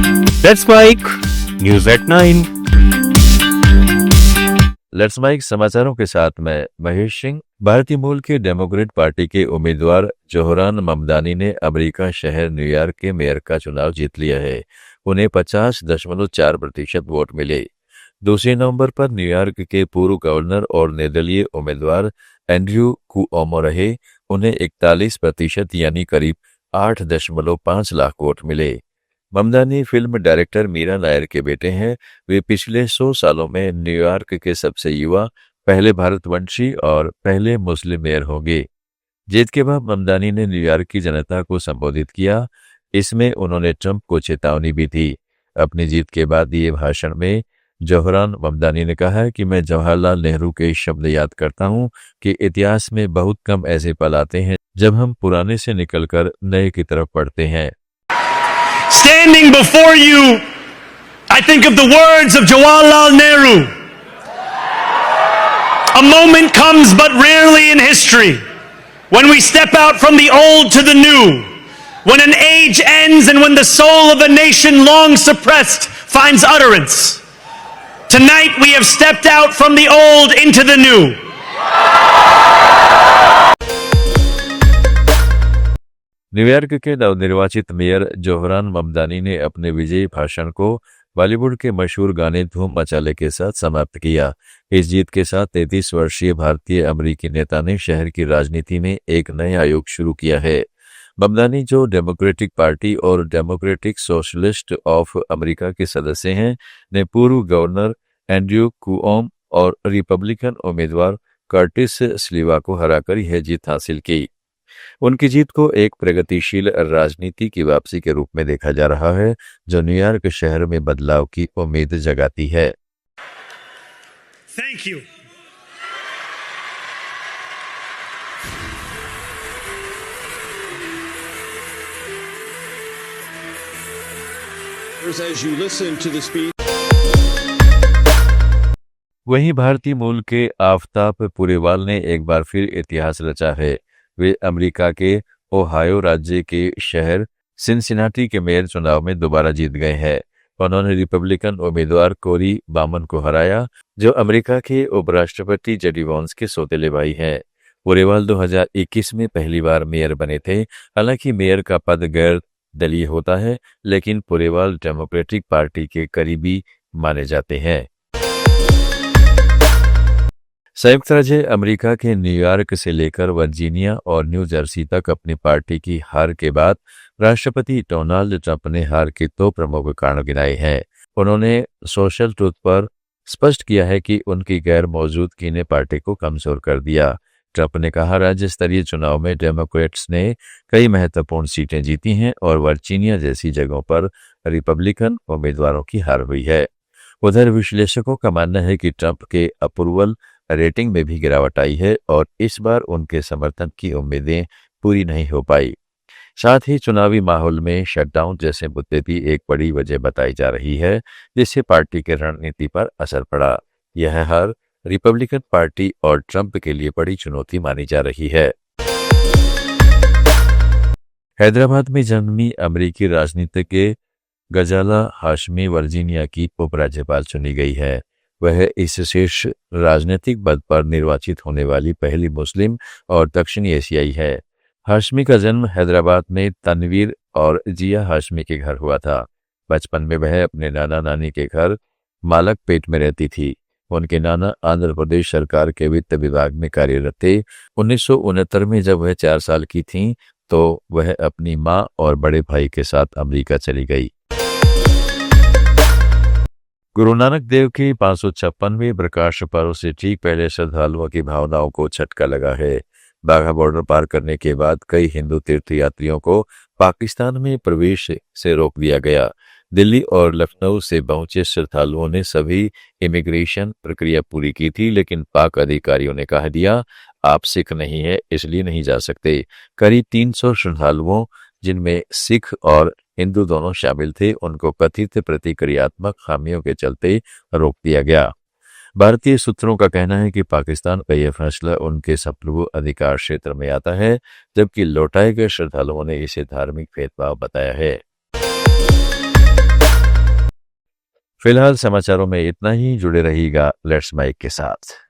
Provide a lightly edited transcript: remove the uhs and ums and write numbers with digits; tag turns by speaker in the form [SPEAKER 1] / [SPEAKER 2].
[SPEAKER 1] Let's mike news at 9।
[SPEAKER 2] Let's mike समाचारों के साथ मैं महेश सिंह। भारतीय मूल के डेमोक्रेट पार्टी के उम्मीदवार जोहरान ममदानी ने अमेरिका शहर न्यूयॉर्क के मेयर का चुनाव जीत लिया है। उन्हें 50.4% वोट मिले। 2 नवंबर पर न्यूयॉर्क के पूर्व गवर्नर और निर्दलीय उम्मीदवार एंड्रयू कुओमो रहे। उन्हें 41% यानी करीब 8.5 लाख वोट मिले। ममदानी फिल्म डायरेक्टर मीरा नायर के बेटे हैं। वे पिछले 100 सालों में न्यूयॉर्क के सबसे युवा, पहले भारतवंशी और पहले मुस्लिम मेयर होंगे। जीत के बाद ममदानी ने न्यूयॉर्क की जनता को संबोधित किया। इसमें उन्होंने ट्रंप को चेतावनी भी दी। अपनी जीत के बाद दिए भाषण में जोहरान ममदानी ने कहा कि मैं जवाहरलाल नेहरू के शब्द याद करता हूं कि इतिहास में बहुत कम ऐसे पल आते हैं जब हम पुराने से निकलकर नए की तरफ बढ़ते हैं।
[SPEAKER 3] Standing before you, I think of the words of Jawaharlal Nehru. A moment comes but rarely in history when we step out from the old to the new, when an age ends and when the soul of a nation long suppressed finds utterance. Tonight we have stepped out from the old into the new.
[SPEAKER 2] New York के नवनिर्वाचित mayor Zohran Mamdani ने अपने विजयी भाषण को बॉलीवुड के मशहूर गाने धूम मचाले के साथ समाप्त किया। इस जीत के साथ 33 वर्षीय भारतीय अमेरिकी नेता ने शहर की राजनीति में एक नया युग शुरू किया है। ममदानी, जो डेमोक्रेटिक पार्टी और डेमोक्रेटिक सोशलिस्ट ऑफ अमेरिका के सदस्य हैं, ने पूर्व गवर्नर एंड्रयू कुओमो और रिपब्लिकन उम्मीदवार कर्टिस स्लीवा को हराकर यह जीत हासिल की। उनकी जीत को एक प्रगतिशील राजनीति की वापसी के रूप में देखा जा रहा है, जो न्यूयॉर्क शहर में बदलाव की उम्मीद जगाती है।
[SPEAKER 3] Thank you.
[SPEAKER 4] As you listen to the speech.
[SPEAKER 2] वहीं भारतीय मूल के आफताब पुरेवाल ने एक बार फिर इतिहास रचा है। वे अमेरिका के ओहायो राज्य के शहर सिनसिनाटी के मेयर चुनाव में दोबारा जीत गए हैं। उन्होंने रिपब्लिकन उम्मीदवार कोरी बामन को हराया, जो अमेरिका के उपराष्ट्रपति जेडी वांस के सौतेले भाई हैं। पुरेवाल 2021 में पहली बार मेयर बने थे। हालांकि मेयर का पद गैर दलीय होता है, लेकिन पुरेवाल डेमोक्रेटिक पार्टी के करीबी माने जाते हैं। संयुक्त राज्य अमेरिका के न्यूयॉर्क से लेकर वर्जीनिया और न्यू जर्सी तक अपनी पार्टी की हार के बाद राष्ट्रपति डोनाल्ड ट्रंप ने हार के 2 प्रमुख कारण गिनाए हैं। उन्होंने सोशल ट्रूथ पर स्पष्ट किया है कि उनकी गैर मौजूदगी ने पार्टी को कमजोर कर दिया। ट्रंप ने कहा, राज्य स्तरीय चुनाव में डेमोक्रेट्स ने कई महत्वपूर्ण सीटें जीती हैं और वर्जीनिया जैसी जगहों पर रिपब्लिकन उम्मीदवारों की हार हुई है। उधर विश्लेषकों का मानना है कि ट्रंप के अप्रूवल रेटिंग में भी गिरावट आई है और इस बार उनके समर्थन की उम्मीदें पूरी नहीं हो पाई। साथ ही चुनावी माहौल में शटडाउन जैसे मुद्दे भी एक बड़ी वजह बताई जा रही है, जिससे पार्टी की रणनीति पर असर पड़ा। यह हार रिपब्लिकन पार्टी और ट्रंप के लिए बड़ी चुनौती मानी जा रही है। हैदराबाद में जन्मी अमेरिकी राजनीतिज्ञ गजाला हाशमी वर्जीनिया की उपराज्यपाल चुनी गई है। वह इस शीर्ष राजनीतिक पद पर निर्वाचित होने वाली पहली मुस्लिम और दक्षिणी एशियाई है। हाशमी का जन्म हैदराबाद में तनवीर और जिया हाशमी के घर हुआ था। बचपन में वह अपने नाना नानी के घर मालकपेट में रहती थी। उनके नाना आंध्र प्रदेश सरकार के वित्त विभाग में कार्यरत थे। 1969 में जब वह 4 साल की थीं, तो वह अपनी मां और बड़े भाई के साथ अमेरिका चली गई। गुरु नानक देव की 556वें प्रकाश पर्व से ठीक पहले श्रद्धालुओं की भावनाओं को झटका लगा है। बाघा बॉर्डर पार करने के बाद कई हिंदू तीर्थयात्रियों को पाकिस्तान में प्रवेश से रोक दिया गया। दिल्ली और लखनऊ से पहुंचे श्रद्धालुओं ने सभी इमिग्रेशन प्रक्रिया पूरी की थी, लेकिन पाक अधिकारियों ने कह दिया, आप सिख नहीं है इसलिए नहीं जा सकते। करीब 300 श्रद्धालुओं, जिनमें सिख और हिंदू दोनों शामिल थे, उनको कथित प्रतिक्रियात्मक खामियों के चलते रोक दिया गया। भारतीय सूत्रों का कहना है कि पाकिस्तान का यह फैसला उनके संप्रभु अधिकार क्षेत्र में आता है, जबकि लौटाए गए श्रद्धालुओं ने इसे धार्मिक भेदभाव बताया है। फिलहाल समाचारों में इतना ही, जुड़े रहिएगा लेट्स माइक के साथ।